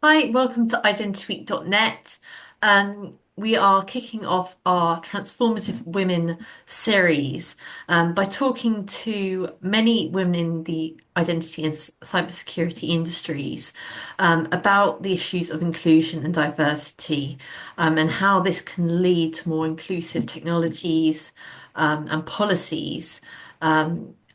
Hi, welcome to identityweek.net. We are kicking off our Transformative Women series by talking to many women in the identity and cybersecurity industries about the issues of inclusion and diversity and how this can lead to more inclusive technologies and policies.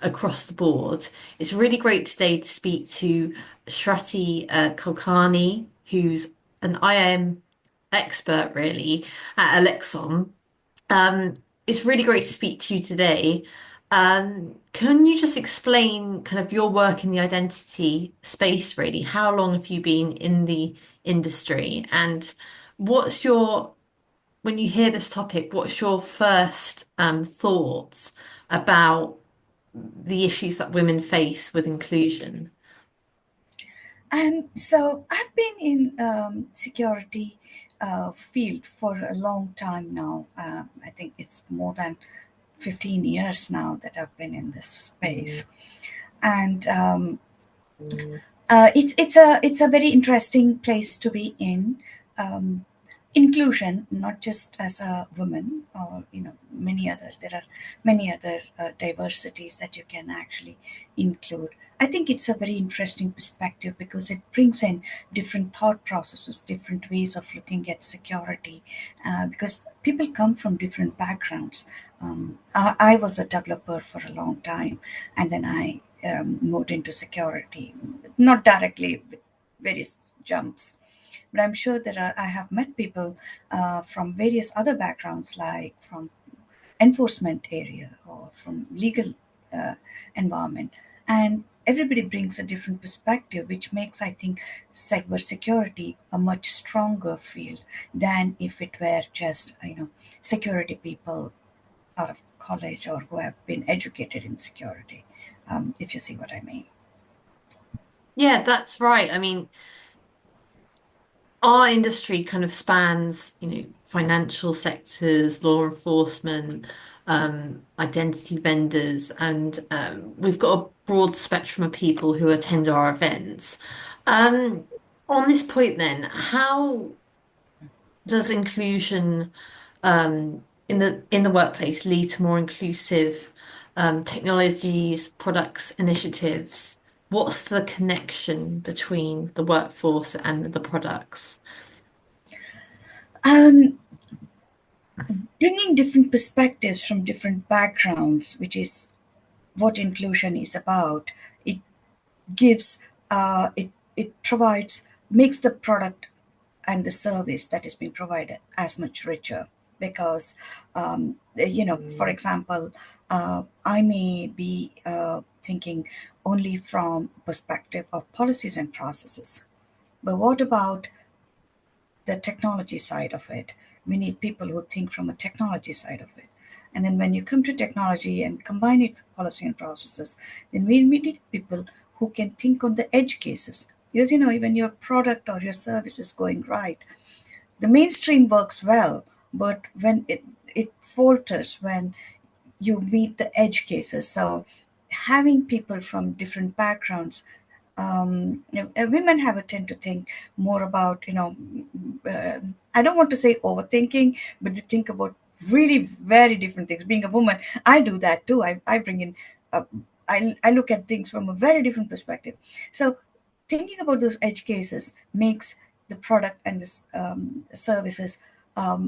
Across the board. It's really great today to speak to Shrati Kulkarni, who's an IAM expert really at Alexon. It's really great to speak to you today. Can you just explain kind of your work in the identity space, really? How long have you been in the industry? And what's your, when you hear this topic, what's your first thoughts about the issues that women face with inclusion? So I've been in security field for a long time now. I think it's more than 15 years now that I've been in this space, and it's a very interesting place to be in. Um, Inclusion, not just as a woman or many others. There are many other diversities that you can actually include. I think it's a very interesting perspective because it brings in different thought processes, different ways of looking at security, because people come from different backgrounds. I was a developer for a long time, and then I moved into security, not directly, with various jumps. But I'm sure I have met people from various other backgrounds, like from enforcement area or from legal uh, environment, and everybody brings a different perspective, which makes, I think, cybersecurity a much stronger field than if it were just security people out of college or who have been educated in security. If you see what I mean. Yeah, that's right. I mean, our industry kind of spans, financial sectors, law enforcement, identity vendors, and we've got a broad spectrum of people who attend our events. Um, on this point, then, how does inclusion in the workplace lead to more inclusive technologies, products, initiatives? What's the connection between the workforce and the products? Um, Bringing different perspectives from different backgrounds, which is what inclusion is about. It gives, it provides, makes the product and the service that is being provided as much richer. Because, for example, I may be thinking only from perspective of policies and processes. But what about the technology side of it? We need people who think from a technology side of it. And then when you come to technology and combine it with policy and processes, then we need people who can think on the edge cases. Because when your product or your service is going right, the mainstream works well, but when it falters when you meet the edge cases. So having people from different backgrounds, women have a tend to think more about, I don't want to say overthinking, but they think about really very different things. Being a woman, I do that too. I bring in, uh, I look at things from a very different perspective. So thinking about those edge cases makes the product and the services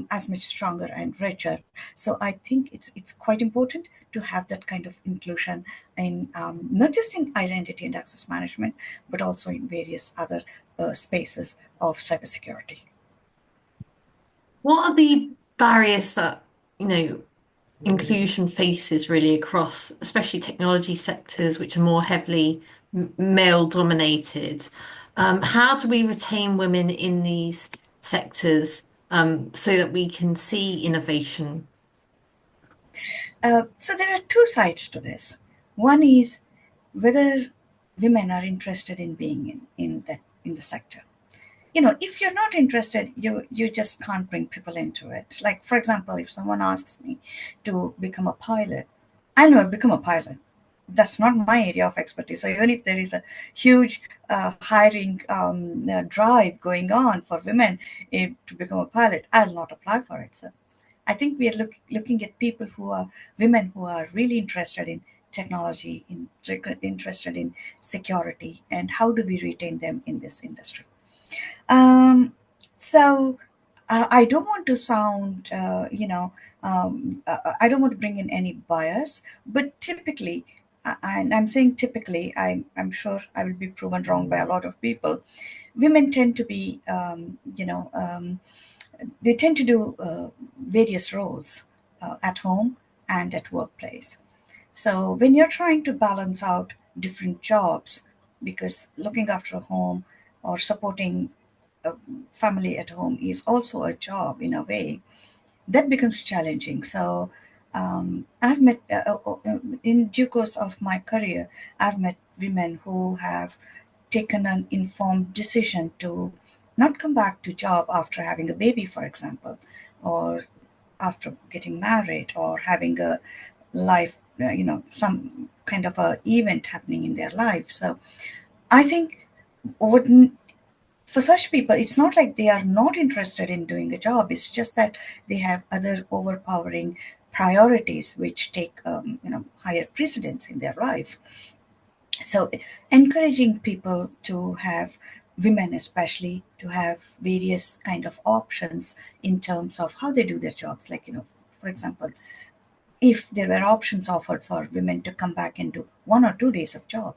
as much stronger and richer. So I think it's quite important to have that kind of inclusion in, not just in identity and access management, but also in various other spaces of cybersecurity. What are the barriers that, inclusion faces really across, especially technology sectors, which are more heavily male dominated? How do we retain women in these sectors, so that we can see innovation? So there are two sides to this. One is whether women are interested in being in the sector. If you're not interested, you just can't bring people into it. Like, for example, if someone asks me to become a pilot, I'll never become a pilot that's not my area of expertise. So even if there is a huge hiring drive going on for women to become a pilot, I'll not apply for it. So I think we are looking at people who are women who are really interested in technology, interested in security, and how do we retain them in this industry. Um, so I don't want to sound, I don't want to bring in any bias, but typically, and I'm saying typically, I'm sure I will be proven wrong by a lot of people. Women tend to be, they tend to do various roles at home and at workplace. So when you're trying to balance out different jobs, because looking after a home or supporting a family at home is also a job in a way, that becomes challenging. So I've met, in due course of my career, I've met women who have taken an informed decision to not come back to job after having a baby, for example, or after getting married or having a life, some kind of a event happening in their life. So I think what for such people, it's not like they are not interested in doing a job. It's just that they have other overpowering priorities which take higher precedence in their life. So encouraging people to have, women especially, to have various kind of options in terms of how they do their jobs, like, for example, if there were options offered for women to come back and do 1 or 2 days of job,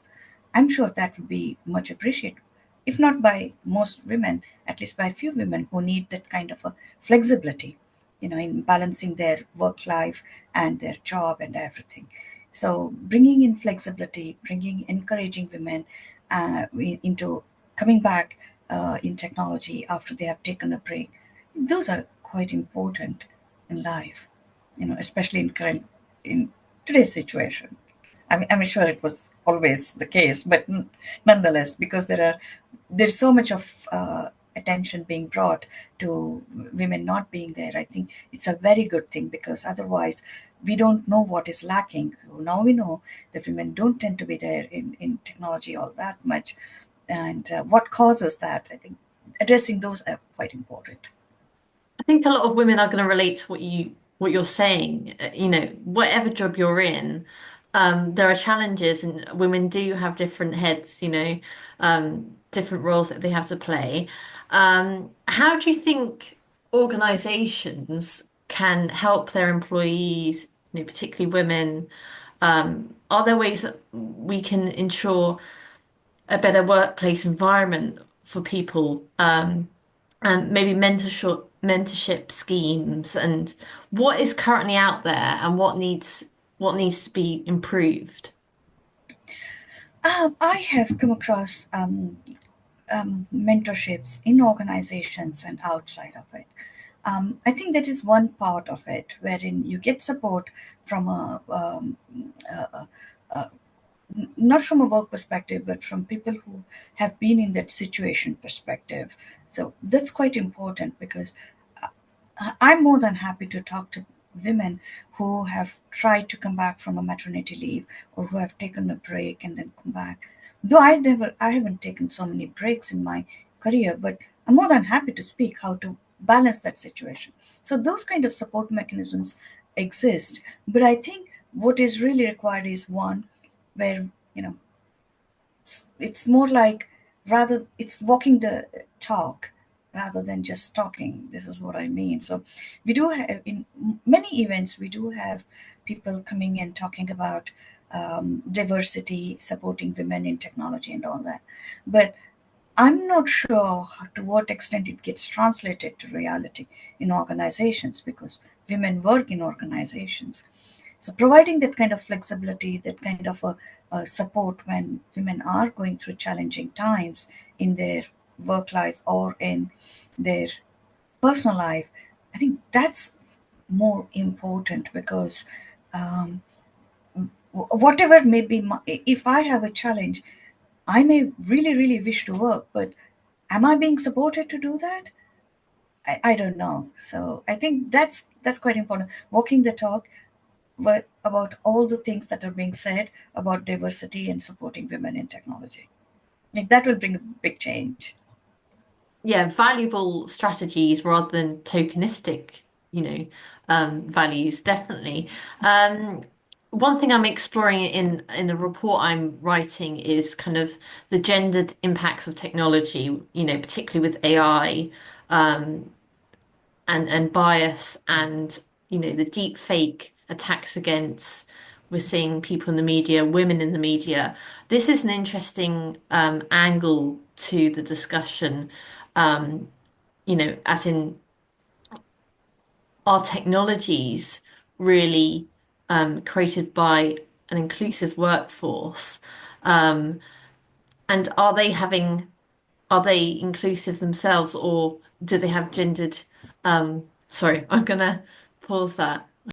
I'm sure that would be much appreciated. If not by most women, at least by a few women who need that kind of a flexibility, in balancing their work life and their job and everything. So bringing in flexibility, encouraging women into coming back in technology after they have taken a break, those are quite important in life, especially in today's situation. I'm sure it was always the case, but nonetheless, because there's so much of attention being brought to women not being there, I think it's a very good thing, because otherwise we don't know what is lacking. So now we know that women don't tend to be there in technology all that much, and what causes that. I think addressing those are quite important. I think a lot of women are going to relate to what you're saying. Whatever job you're in, there are challenges, and women do have different heads. Different roles that they have to play. How do you think organizations can help their employees, particularly women? Are there ways that we can ensure a better workplace environment for people, and maybe mentorship schemes, and what is currently out there and what needs to be improved? I have come across mentorships in organizations and outside of it. I think that is one part of it wherein you get support from not from a work perspective, but from people who have been in that situation perspective. So that's quite important, because I'm more than happy to talk to women who have tried to come back from a maternity leave, or who have taken a break and then come back. Though I haven't taken so many breaks in my career, but I'm more than happy to speak how to balance that situation. So those kind of support mechanisms exist, but I think what is really required is one where, it's more like, rather it's walking the talk rather than just talking. This is what I mean. So we do have, in many events, we do have people coming and talking about diversity, supporting women in technology and all that, but I'm not sure to what extent it gets translated to reality in organizations, because women work in organizations. So providing that kind of flexibility, that kind of a support when women are going through challenging times in their work life or in their personal life, I think that's more important, because um, whatever may be if I have a challenge, I may really, really wish to work, but am I being supported to do that? I don't know. So I think that's quite important. Walking the talk, about all the things that are being said about diversity and supporting women in technology. Like, that will bring a big change. Yeah, valuable strategies rather than tokenistic, you know, values, definitely. Um, One thing I'm exploring in the report I'm writing is kind of the gendered impacts of technology, particularly with AI, um, and bias and, the deep fake attacks against we're seeing people in the media, women in the media. This is an interesting angle to the discussion. As in, are technologies really created by an inclusive workforce? Um, and are they inclusive themselves, or do they have gendered, sorry, I'm gonna pause that.